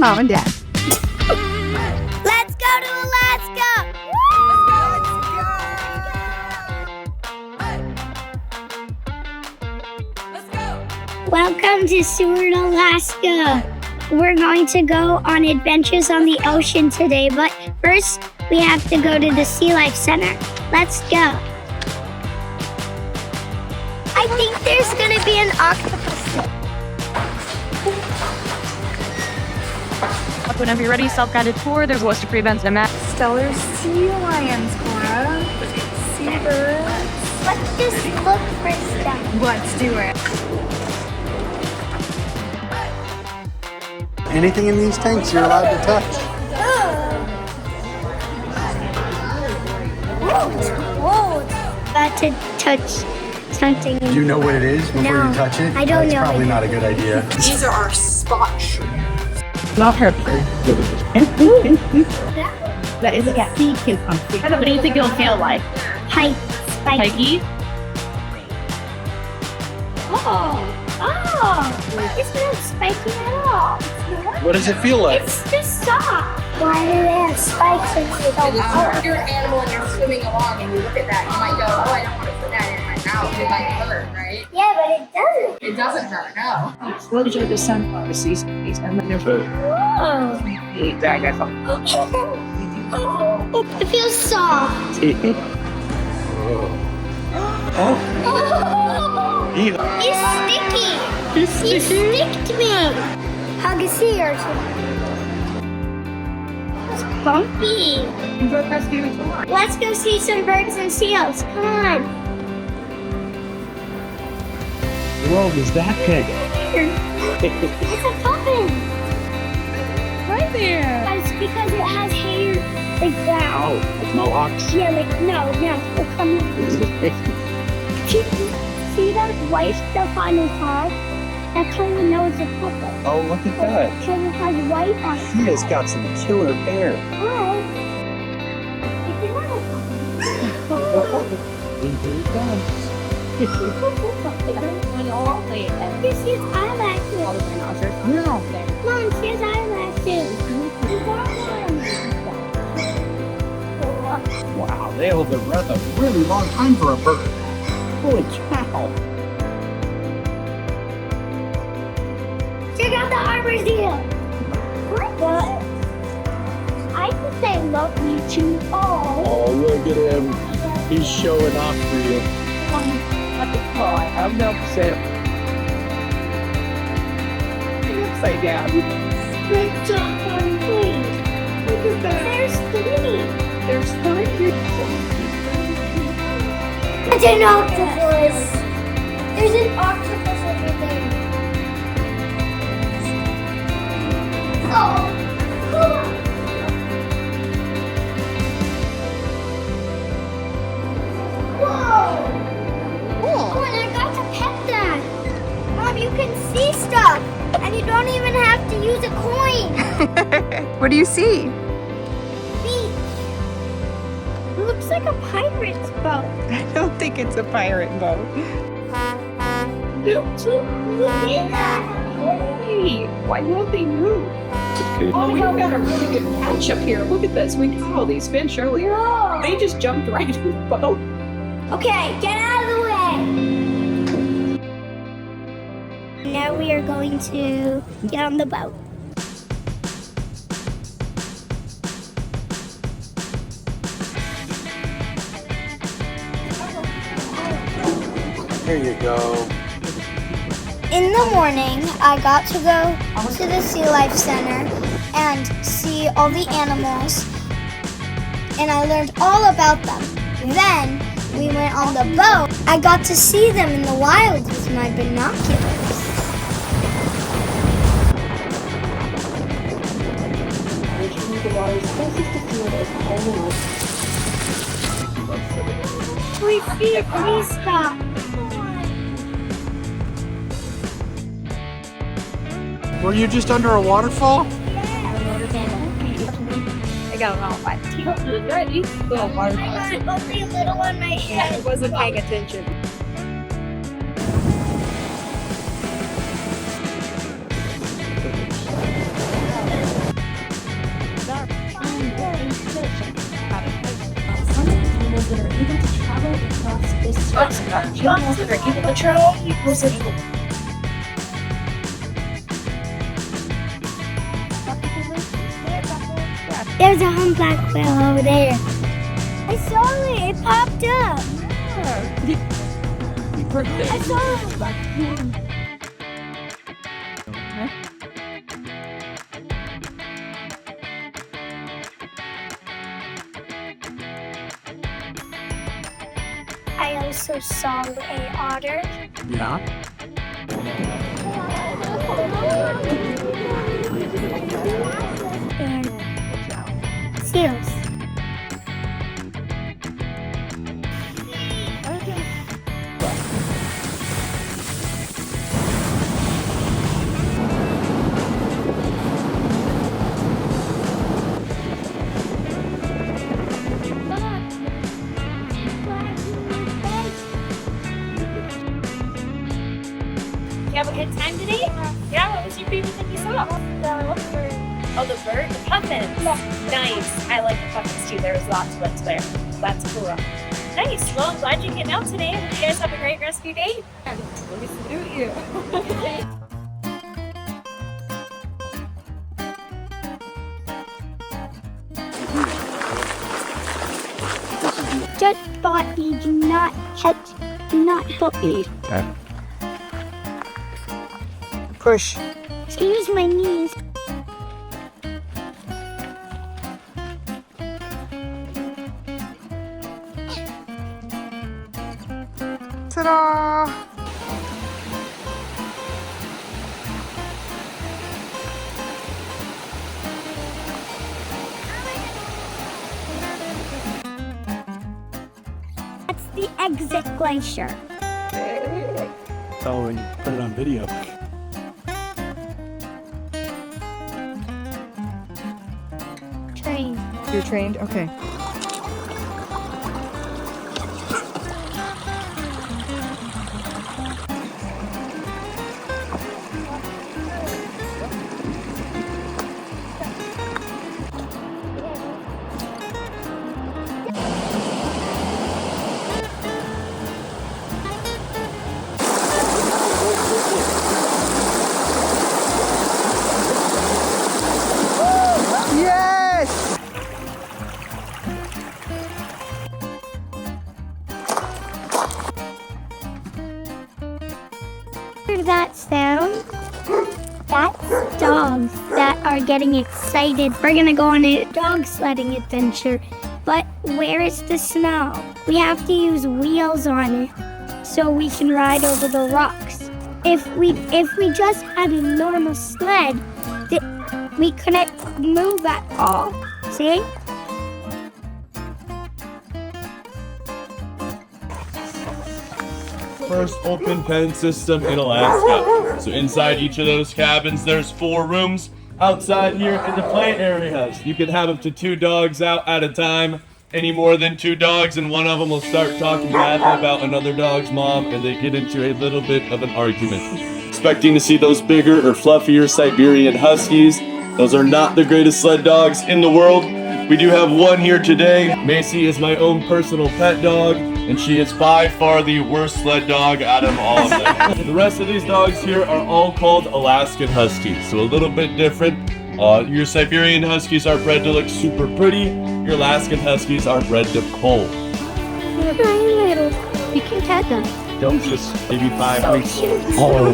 Mom and Dad. Let's go to Alaska! Let's go! Welcome to Seward, Alaska. We're going to go on adventures on the ocean today, but first we have to go to the Sea Life Center. Let's go. I think there's gonna be an octopus there. Whenever you're ready, self-guided tour. There's a list of pre-events and a map. Stellar sea lions, Cora. Seabirds. Let's just look for stuff. Let's do it. Anything in these tanks you're allowed to touch. Whoa. About to touch something. Do you know what it is before No, you touch it? I don't That's know probably it. not a good idea. These are our spot shoes. Not her. That is a sea cucumber. What do you think it'll feel like? Hi, spiky. Peggy? Oh, it's not spiky at all. What does it feel like? It's just soft. Why do they have spikes in the If you're an animal and you're swimming along and you look at that, you might go, oh, I don't want to put that in my mouth. It might hurt, right? Yeah, but it doesn't. It doesn't hurt, no. What are the sunflower season? And then Whoa. It feels soft. It's sticky. You sticked me. Hug a sea urchin. It's bumpy. Let's go see some birds and seals. Come on. Whoa, is that big? It's a puffin. right there. It's because it has hair like that. Oh, like mohawks? Yeah, like, no. It'll come. See that white stuff on his head? That's how you know it's a puppet. Oh, look at that. Because it has white on it. He has got some killer hair. Oh. It's another puppet. You see his eyelashes. Mom, see his eyelashes. Wow, they hold their breath a really long time for a bird. Holy cow. Check out the arbor seal. What? I think they love you too. Oh, look at him. He's showing off for you. I'm no percent. Upside down. It's so funny. Look at that. There's three. It's an octopus. There's an octopus over there. Oh. Whoa. Oh, and I got to pet that. Mom, you can see stuff. And you don't even have to use a coin. What do you see? Beach. It looks like a pirate's boat. I don't think it's a pirate boat. Look at that. Hey, why won't they move? Oh, we've got a really good catch up here. Look at this. We caught all these fish earlier. Whoa. They just jumped right in the boat. Okay, get out of the way. Now we are going to get on the boat. Here you go. In the morning, I got to go to the Sea Life Center and see all the animals, and I learned all about them. Then we went on the boat. I got to see them in the wild with my binoculars. Please stop. Were you just under a waterfall? I got it all wet. Ready? Little water. Only a little on my head. I wasn't paying attention. There's a humpback whale over there. I saw it. It popped up. I saw it. I also saw a otter. Yeah. And seals. You have a good time today? Yeah, what was your favorite thing you saw? Oh, the bird? The puffins. Nice. I like the puffins too. There was lots of what's there. That's cool. Nice. Well, I'm glad you came out today. Hope you guys have a great rest of your day. Let me salute you. Just thought you do not touch, do not puppy. Okay. Push. Excuse my knees. Ta-da! That's the exit glacier. Oh, and you put it on video. Train. You're trained? Okay. Yes! Hear that sound? That's dogs that are getting excited. We're gonna go on a dog sledding adventure. But where is the snow? We have to use wheels on it so we can ride over the rocks. If we just had a normal sled, we couldn't move at all. See? First open pen system in Alaska. So inside each of those cabins, there's 4 rooms. Outside here in the play areas, you can have up to 2 dogs out at a time. Any more than 2 dogs, and one of them will start talking badly about another dog's mom, and they get into a little bit of an argument. Expecting to see those bigger or fluffier Siberian Huskies. Those are not the greatest sled dogs in the world. We do have one here today. Macy is my own personal pet dog, and she is by far the worst sled dog out of all of them. The rest of these dogs here are all called Alaskan Huskies, so a little bit different. Your Siberian Huskies are bred to look super pretty. Your Alaskan Huskies are bred to pull. They're very little. You can pet them. Don't just maybe 5 weeks. Oh,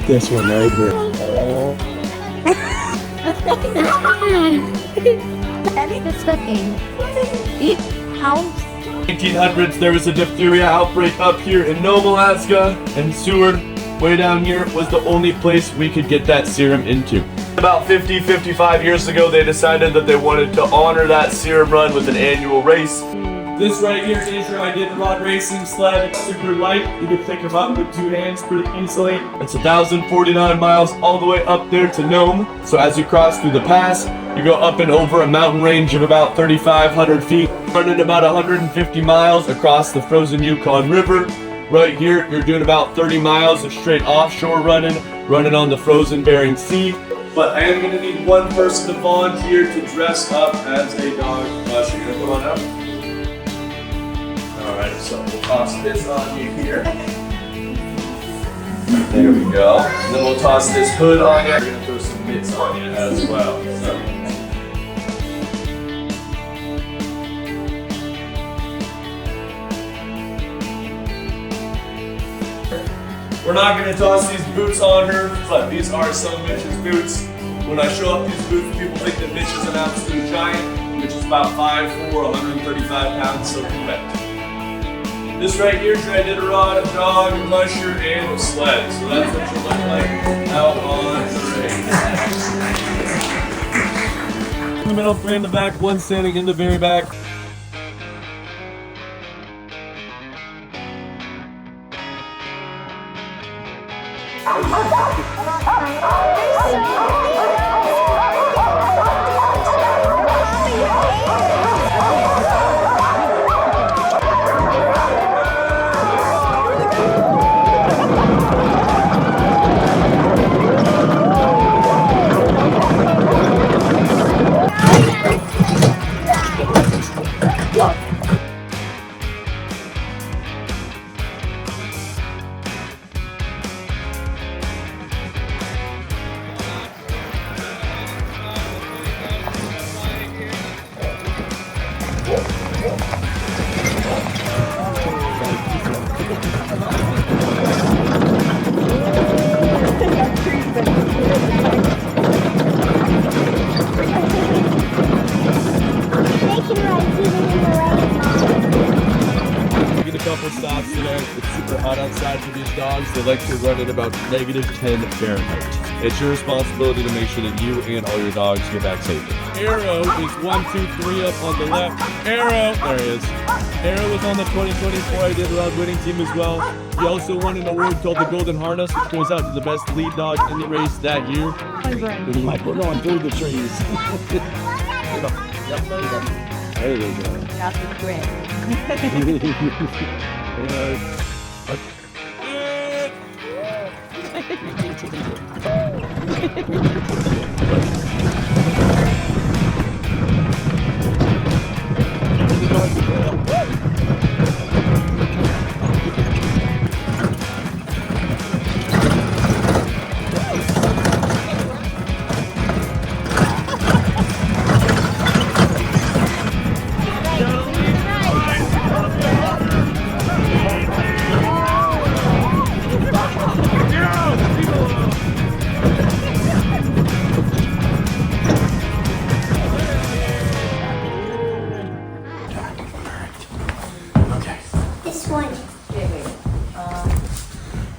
this one right here. That's disgusting. How? 1800s, there was a diphtheria outbreak up here in Nome, Alaska, and Seward, way down here, was the only place we could get that serum into. About 55 years ago, they decided that they wanted to honor that serum run with an annual race. This right here is your Idadaride racing sled. It's super light. You can pick them up with 2 hands pretty easily. It's 1,049 miles all the way up there to Nome. So as you cross through the pass, you go up and over a mountain range of about 3,500 feet, running about 150 miles across the frozen Yukon River. Right here, you're doing about 30 miles of straight offshore running on the frozen Bering Sea. But I am going to need one person to volunteer to dress up as a dog. You're going to come on up. Alright, so we'll toss this on you here. There we go. And then we'll toss this hood on you. We're gonna throw some mitts on you as well. So. We're not going to toss these boots on her, but these are some Mitch's boots. When I show up these boots, people think that Mitch is an absolute giant, which is about 5'4", 135 pounds soaking wet. This right here is your Idadaride, a dog, a musher, and a sled. So that's what you look like out on the range. In the middle, three in the back, one standing in the very back. Stops today. It's super hot outside for these dogs. They like to run at about -10 Fahrenheit. It's your responsibility to make sure that you and all your dogs get back safely. Arrow is 1, 2, 3 up on the left. Arrow, there he is. Arrow was on the 2024 Idadaride winning team as well. He also won an award called the Golden Harness, which goes out to the best lead dog in the race that year. Like we're going through the trees. There you go. Got the grip.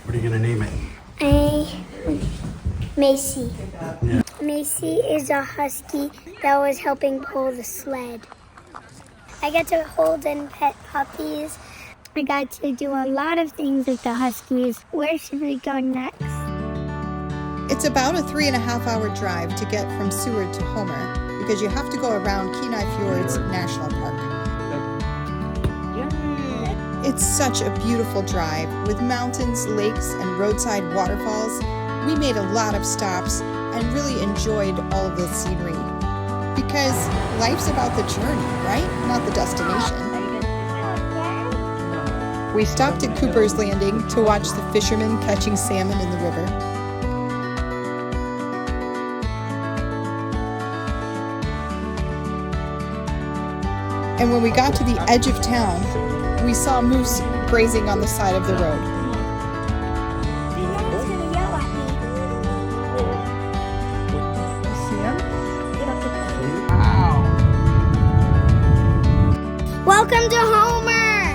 What are you gonna name it? Macy. Yeah. Macy is a husky that was helping pull the sled. I get to hold and pet puppies. I got to do a lot of things with the huskies. Where should we go next? It's about a 3.5-hour drive to get from Seward to Homer because you have to go around Kenai Fjords National Park. It's such a beautiful drive with mountains, lakes, and roadside waterfalls. We made a lot of stops and really enjoyed all of the scenery because life's about the journey, right? Not the destination. We stopped at Cooper's Landing to watch the fishermen catching salmon in the river. And when we got to the edge of town, we saw moose grazing on the side of the road. Welcome to Homer!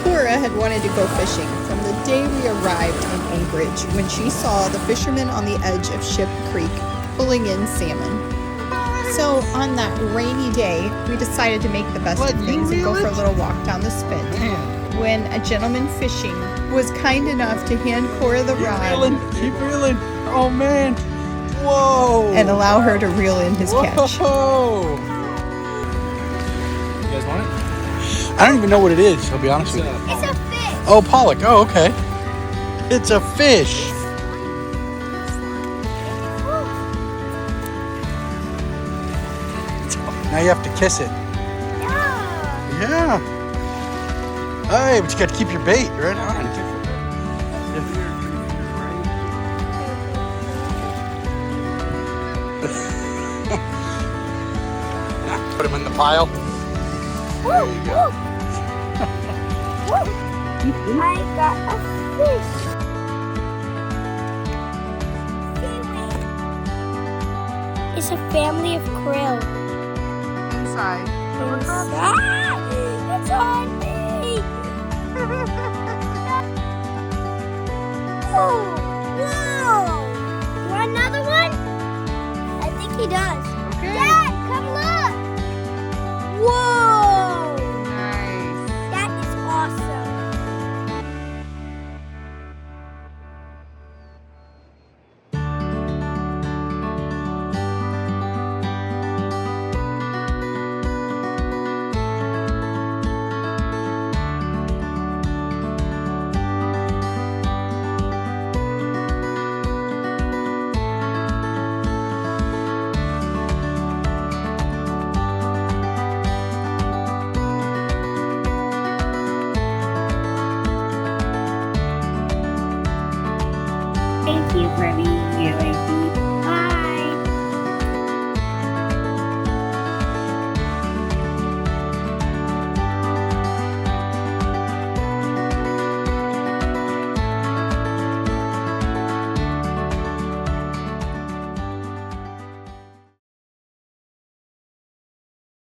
Cora had wanted to go fishing from the day we arrived in Anchorage when she saw the fishermen on the edge of Ship Creek pulling in salmon. So on that rainy day, we decided to make the best of things and go for a little walk down the spit. When a gentleman fishing was kind enough to hand Cora the rod. Keep reeling. Oh man. Whoa. And allow her to reel in his catch. Whoa. You guys want it? I don't even know what it is, I'll be honest with you. It's a fish! Oh, pollock. Oh, okay. It's a fish. Now you have to kiss it. Yeah. Hey, but you got to keep your bait right on. Put him in the pile. There you go. I got a fish. Seaweed. It's a family of krill. Inside. It's on me. Oh, whoa! You want another one? I think he does. Okay. Dad, come look. Whoa! Nice. That is awesome. Thank you for being